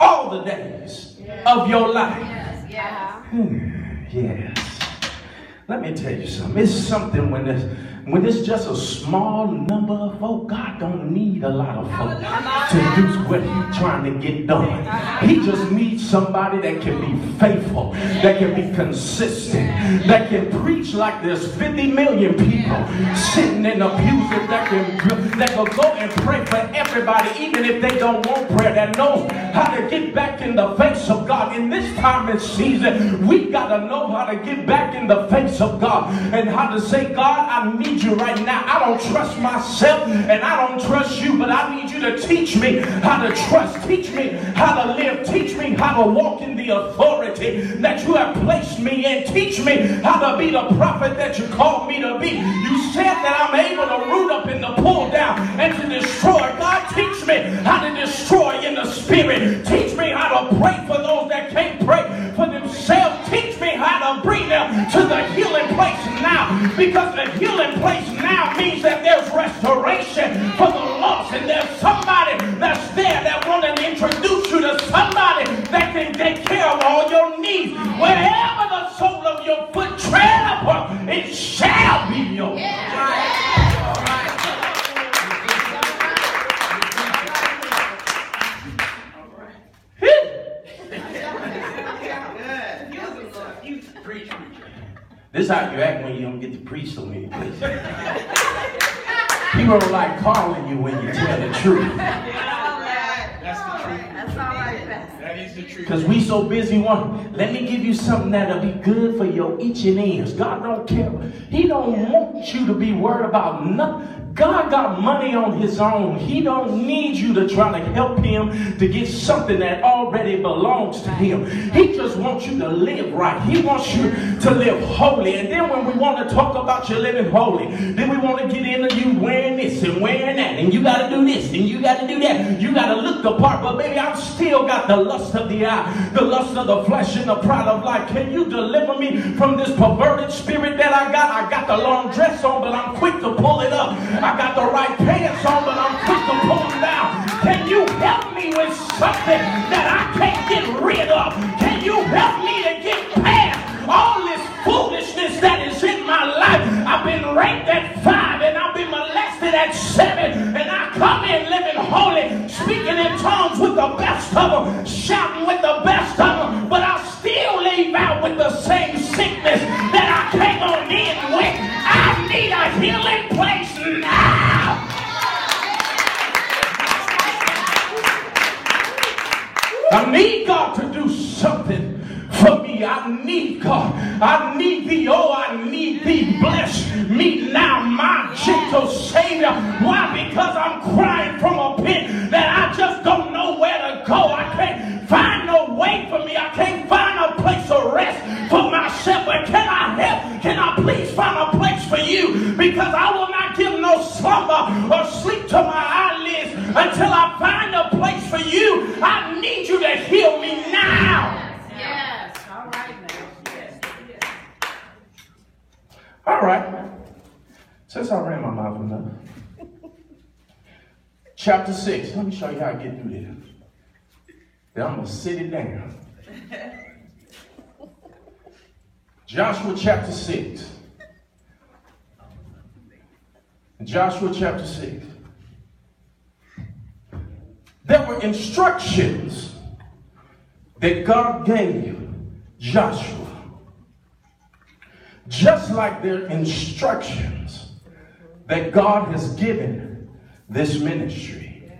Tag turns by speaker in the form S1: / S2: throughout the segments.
S1: all the days of your life. Yes. Let me tell you something. It's something when it's just a small number of folk. God don't need a lot of folk to do what he's trying to get done. He just needs somebody that can be faithful, that can be consistent, that can preach like there's 50 million people sitting in the pews, that can go and pray for everybody, even if they don't want prayer, that knows how to get back in the face of God. In this time and season, we got to know how to get back in the face of God and how to say, God, I need you right now. I don't trust myself and I don't trust you, but I need you to teach me how to trust, teach me how to live, teach me how to walk in the authority that you have placed me in, teach me how to be the prophet that you called me to be. You said that I'm able to root up and to pull down and to destroy. God, teach me how to destroy in the spirit. Teach me how to pray for those that can't pray for themselves. Teach me how to bring them to the healing place now, because the healing place now means that there's restoration for the lost, and there's somebody that's there that want to introduce you to somebody that can take care of all your needs. Wherever the sole of your foot tread upon, it shall be yours. This is how you act when you don't get to preach so many places. People don't like calling you when you tell the truth.
S2: That's the truth.
S3: That's all right.
S2: That is the truth.
S1: Because we so busy wanting, let me give you something that'll be good for your itching ears. God don't care. He don't want you to be worried about nothing. God got money on his own. He don't need you to try to help him to get something that already belongs to him. He just wants you to live right. He wants you to live holy. And then when we want to talk about you living holy, then we want to get into you wearing this and wearing that, and you got to do this and you got to do that. You got to look the part, but baby, I've still got the lust of the eye, the lust of the flesh, and the pride of life. Can you deliver me from this perverted spirit that I got? I got the long dress on, but I'm quick to pull it up. I got the right pants on, but I'm quick to pull them down. Can you help me with something that I can't get rid of? Can you help me to get past all this foolishness that is in my life? I've been raped at 5 and I've been molested at 7, and I come in living holy, speaking in tongues with the best of them, shouting with the best of them, but I still leave out with the same sickness that I came on in with. I need a healing place now. I need God to do something for me. I need God. I need thee. Oh, I need thee. Bless me now, my gentle Savior. Why? Because I'm crying from a pit that I just don't know where to go. I can't find no way for me. I can't find a place of rest for myself. But can I help? Can I please find a place for you? Because I will not give no slumber or sleep to my eyelids until I find a place for you. I need you to heal me now.
S3: Yes. All right now. Yes.
S1: All right. Since I ran my mouth enough. Chapter 6. Let me show you how I get through this. Then I'm going to sit it down. Joshua chapter 6. Joshua chapter 6. There were instructions that God gave Joshua, just like there are instructions that God has given this ministry.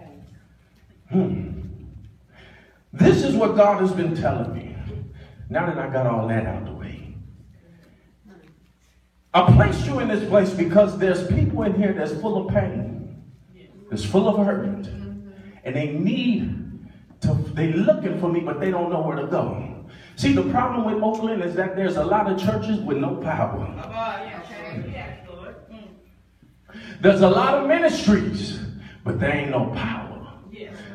S1: This is what God has been telling me. Now that I got all that out of the way, I placed you in this place because there's people in here that's full of pain, that's full of hurt, and they're looking for me, but they don't know where to go. See, the problem with Oakland is that there's a lot of churches with no power. There's a lot of ministries, but there ain't no power.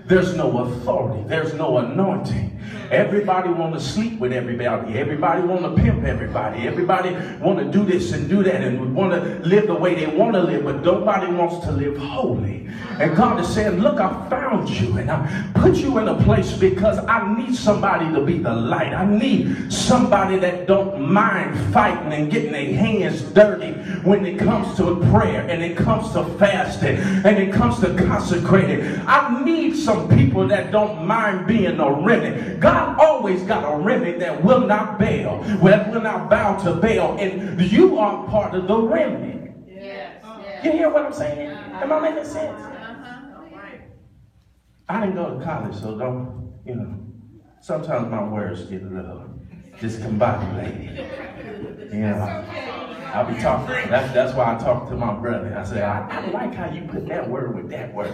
S1: There's no authority. There's no anointing. Everybody want to sleep with everybody. Everybody want to pimp everybody. Everybody want to do this and do that and want to live the way they want to live, but nobody wants to live holy. And God is saying, look, I found you and I put you in a place because I need somebody to be the light. I need somebody that don't mind fighting and getting their hands dirty when it comes to prayer and it comes to fasting and it comes to consecrating. I need some people that don't mind being a remnant. God always got a remnant that will not bail, that will not bow to Baal, and you are part of the remnant.
S3: Yes.
S1: You hear what I'm saying? Am I making sense? I didn't go to college, so don't, sometimes my words get a little discombobulated. I'll be talking. That's why I talk to my brother. I say, I like how you put that word with that word.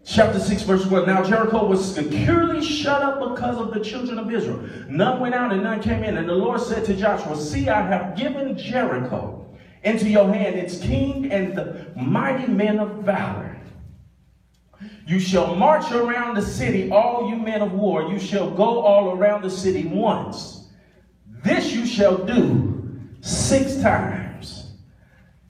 S1: Chapter 6, verse 1. Now Jericho was securely shut up because of the children of Israel. None went out and none came in. And the Lord said to Joshua, see, I have given Jericho into your hand, its king and the mighty men of valor. You shall march around the city, all you men of war. You shall go all around the city once. This you shall do 6 times.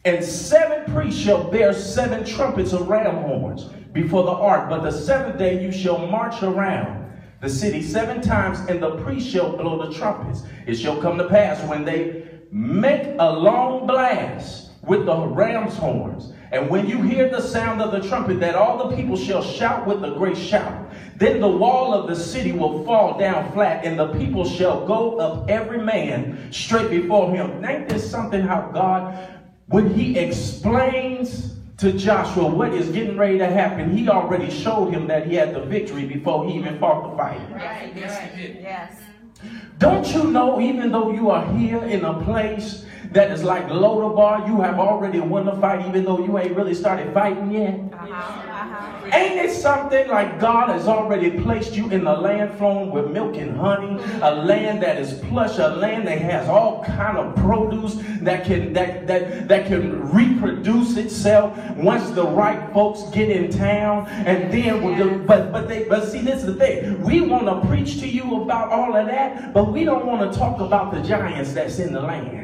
S1: And 7 priests shall bear 7 trumpets of ram horns before the ark. But the 7th day you shall march around the city 7 times, and the priests shall blow the trumpets. It shall come to pass when they make a long blast with the ram's horns, and when you hear the sound of the trumpet, that all the people shall shout with a great shout. Then the wall of the city will fall down flat, and the people shall go up every man straight before him. Ain't this something how God, when he explains to Joshua what is getting ready to happen, he already showed him that he had the victory before he even fought the fight.
S3: Right. Yes.
S1: Don't you know, even though you are here in a place that is like Lodabar, you have already won the fight even though you ain't really started fighting yet? Ain't it something like God has already placed you in a land flowing with milk and honey, a land that is plush, a land that has all kind of produce that can reproduce itself once the right folks get in town. And then but see, this is the thing. We want to preach to you about all of that, but we don't want to talk about the giants that's in the land.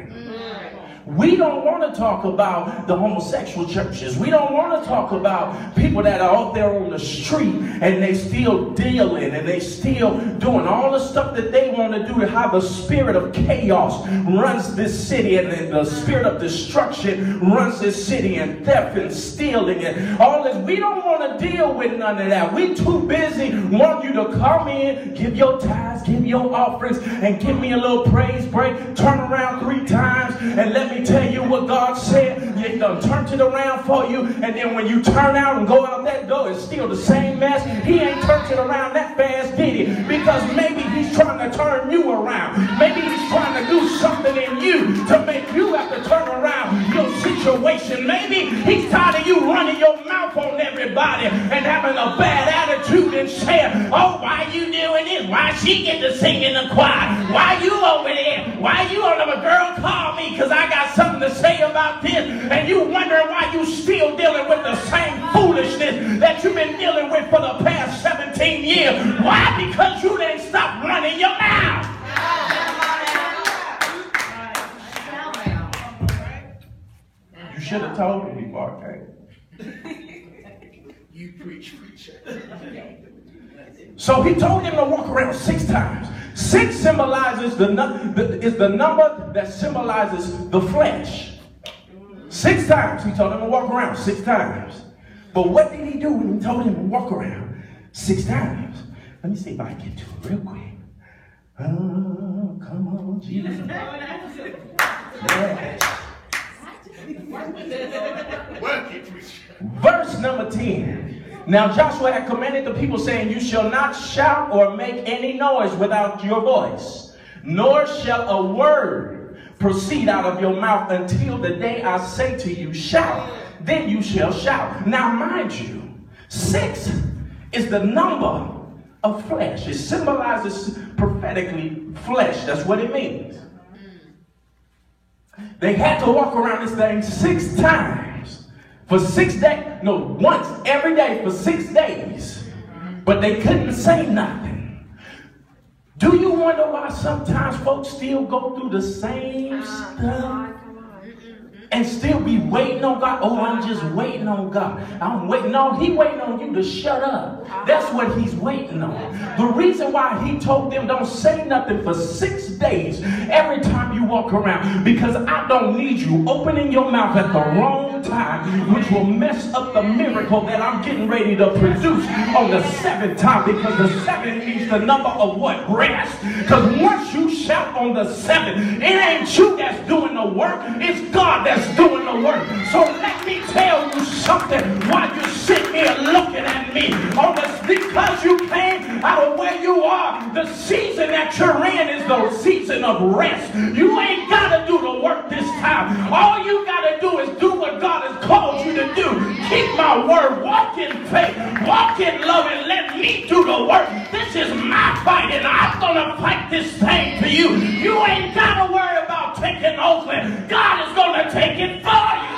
S1: We don't want to talk about the homosexual churches. We don't want to talk about people that are out there on the street and they still dealing and they still doing all the stuff that they want to do, to how the spirit of chaos runs this city and the spirit of destruction runs this city, and theft and stealing and all this. We don't want to deal with none of that. We too busy want you to come in, give your tithes, give your offerings, and give me a little praise break, turn around 3 times, and let me tell you what God said. He done turned it around for you, and then when you turn out and go out that door, it's still the same mess. He ain't turned it around that fast, did he? Because maybe he's trying to turn you around. Maybe he's trying to do something in you to make you have to turn around your situation. Maybe he's tired of you running your mouth on everybody and having a bad attitude and saying, oh, why you doing this? Why she get to sing in the choir? Why you over there? Why you on the girl call me because I got something to say about this, and you wondering why you still dealing with the same foolishness that you've been dealing with for the past 17 years. Why? Because you didn't stop running your mouth. You should have told me before, okay?
S2: You preach.
S1: So he told him to walk around 6 times. 6 symbolizes is the number that symbolizes the flesh. 6 times he told him to walk around 6 times. But what did he do when he told him to walk around 6 times? Let me see if I can get to it real quick. Oh, come on, Jesus. Yeah. Verse number 10. Now Joshua had commanded the people, saying, you shall not shout or make any noise without your voice, nor shall a word proceed out of your mouth until the day I say to you, shout. Then you shall shout. Now mind you, 6 is the number of flesh. It symbolizes prophetically flesh. That's what it means. They had to walk around this thing 6 times for 6 days. No, once every day for 6 days. But they couldn't say nothing. Do you wonder why sometimes folks still go through the same stuff and still be waiting on God? Oh, I'm just waiting on God. I'm waiting. No, he waiting on you to shut up. That's what he's waiting on. The reason why he told them don't say nothing for 6 days every time you walk around, because I don't need you opening your mouth at the wrong time, which will mess up the miracle that I'm getting ready to produce on the 7th time, because the 7 means the number of what? Rest. Because once you shout on the 7th, it ain't you that's doing the work, it's God that's doing the work. So let me tell you something while you're sitting here looking at me on this, because you came out of where you are. The season that you're in is the season of rest. You ain't got to do the work this time. All you got to do is do what God has called you to do. Keep my word, walk in faith, walk in love, and let me do the work. This is my fight, and I'm going to fight this thing for you. You ain't got to worry about taking over. God is going to take it for you.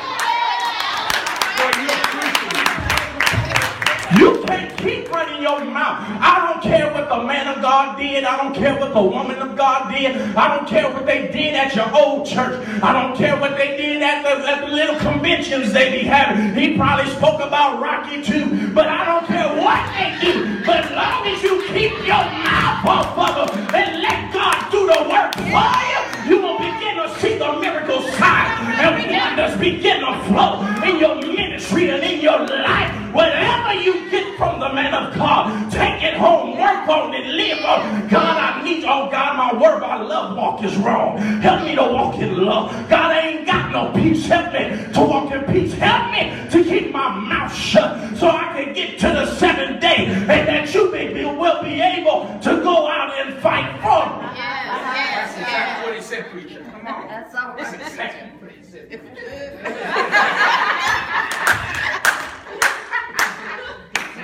S1: You can't keep running your mouth. I don't care what the man of God did. I don't care what the woman of God did. I don't care what they did at your old church. I don't care what they did at the little conventions they be having. He probably spoke about Rocky too. But I don't care what they do. But as long as you keep your mouth off of them and let God do the work for you, you will begin to see the miracle signs and wonders begin to flow in your ministry and in your life. Whatever you get from the man of God, take it home, work on it, live on. God, I need, oh God, my word, my love walk is wrong. Help me to walk in love. God, I ain't got no peace. Help me to walk in peace. Help me to keep my mouth shut so I can get to the 7th day and that you will be able to go out and fight for me.
S2: That's exactly what he said, preacher. Come on.
S3: That's all right.
S2: That's exactly what he said.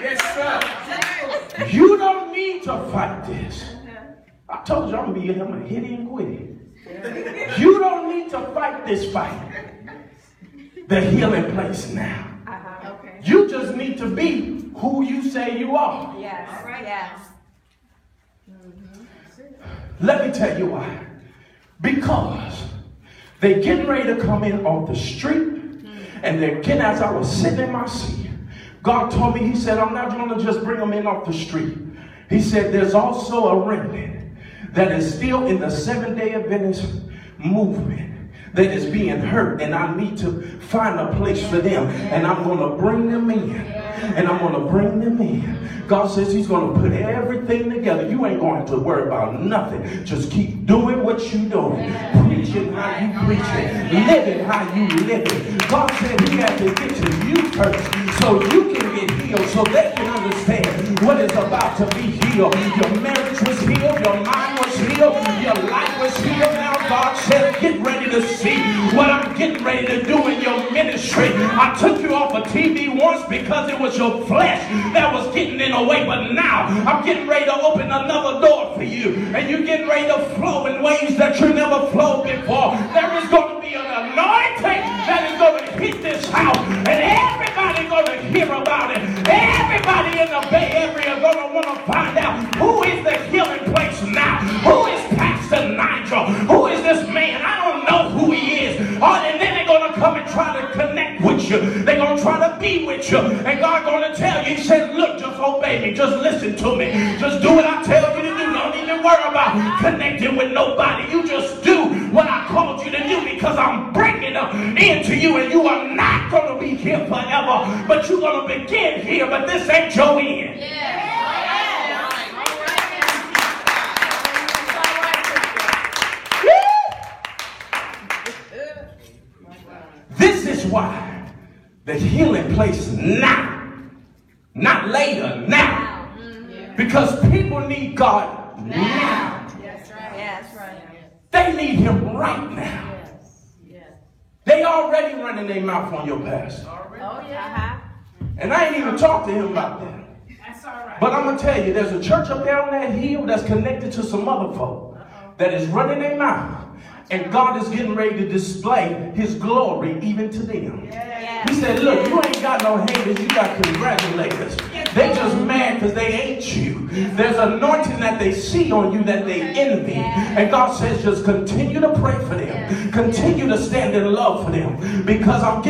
S2: Yes, sir.
S1: You don't need to fight this. I told you I'm going to hit it and quit it. You don't need to fight this fight. The healing place now.
S3: Okay.
S1: You just need to be who you say you are.
S3: Yes. Yes.
S1: Let me tell you why. Because they're getting ready to come in off the street, and they're getting, as I was sitting in my seat, God told me, he said, I'm not going to just bring them in off the street. He said, there's also a remnant that is still in the 7-day Adventist movement that is being hurt, and I need to find a place for them, and I'm going to bring them in, and I'm going to bring them in. God says he's going to put everything together. You ain't going to worry about nothing. Just keep doing what you're doing, preaching how you preaching, living how you living. God said he had to get to you first so you can get healed, so they can understand what is about to be healed. Your marriage was healed, your mind was healed, your life was healed. Now God said, get ready to see what I'm getting ready to do in your ministry. I took you off of TV once because it was your flesh that was getting in the way, but now I'm getting ready to open another door for you, and you're getting ready to flow in ways that you never flowed before. There is going to be an anointing that is going to hit this house, and everybody's going to hear about it. Everybody in the Bay Area is going to want to find out who is the healing place now. Who is Pastor Nigel? Who is this man? I don't know who he is. And then they're going to come and try to connect with you. They're going to try to be with you. And God's going to tell you, he said, look, just obey me. Just listen to me. Just do what I tell you to do. Don't even worry about connecting with nobody. You just do what I called you to do, because I'm bringing them into you, and you are not going to be here forever, but you're going to begin here, but this ain't your end.
S3: Yeah.
S1: This is why the healing place now, not later, now. Because people need God now.
S3: That's right. That's right.
S1: They need him right now. They already running their mouth on your pastor.
S3: Oh, yeah.
S1: And I ain't even talked to him about that.
S3: That's all right.
S1: But I'm going to tell you, there's a church up there on that hill that's connected to some other folk that is running their mouth And God is getting ready to display his glory even to them. He said, look, you ain't got no haters, you got congratulators. They just mad because they ain't you. There's anointing that they see on you that they envy. And God says, just continue to pray for them. Continue to stand in love for them. Because I'm getting